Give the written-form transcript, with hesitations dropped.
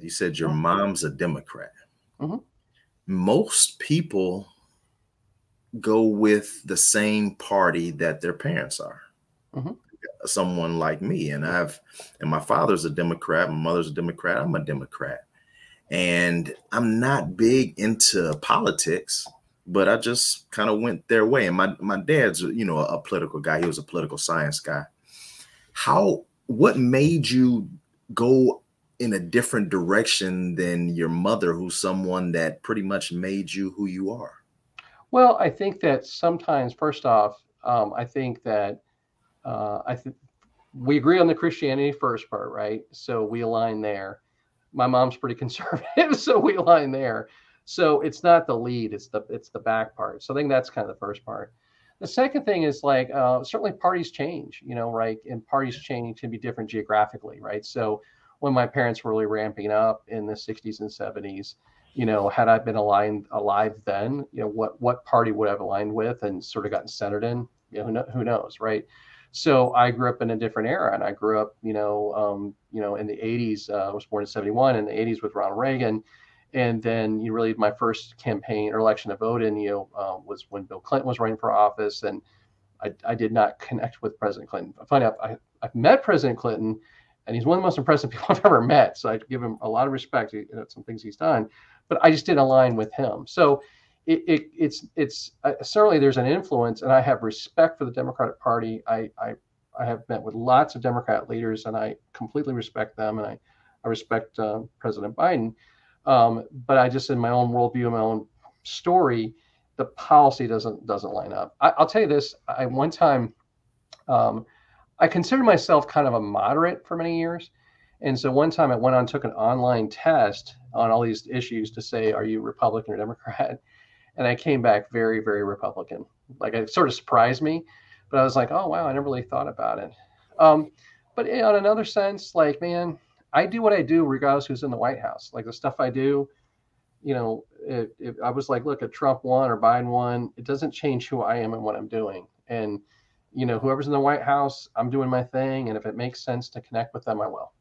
You said your Mhm. mom's a Democrat. Mhm. Most people go with the same party that their parents are. Mhm. Someone like me, and my father's a Democrat, my mother's a Democrat, I'm a Democrat. And I'm not big into politics, but I just kind of went their way. And my dad's, a political guy. He was a political science guy. What made you go in a different direction than your mother, who's someone that pretty much made you who you are? Well, I think that sometimes, first off, I think that I think we agree on the Christianity first part, right? So we align there. My mom's pretty conservative, so we align there. So it's not the lead; it's the back part. So I think that's kind of the first part. The second thing is like certainly parties change, right? And parties change can be different geographically, right? So when my parents were really ramping up in the '60s and '70s, had I been alive then, what party would I have aligned with and sort of gotten centered in? Who knows, right? So I grew up in a different era, and I grew up, in the '80s. I was born in '71, in the '80s with Ronald Reagan, and then you really my first campaign or election to vote in, was when Bill Clinton was running for office, and I did not connect with President Clinton. I find out I've met President Clinton, and he's one of the most impressive people I've ever met. So I give him a lot of respect. Some things he's done, but I just didn't align with him. So it's certainly there's an influence, and I have respect for the Democratic Party. I have met with lots of Democrat leaders, and I completely respect them, and I respect President Biden. But I just in my own worldview, my own story, the policy doesn't line up. I'll tell you this: I one time um, I considered myself kind of a moderate for many years. And so one time I went on, took an online test on all these issues to say, are you Republican or Democrat? And I came back very, very Republican. Like it sort of surprised me, but I was like, oh wow, I never really thought about it. Um, but on another sense, like man, I do what I do regardless who's in the White House. Like the stuff I do, if I was like, look, if Trump won or Biden won, it doesn't change who I am and what I'm doing. And whoever's in the White House, I'm doing my thing, and if it makes sense to connect with them, I will.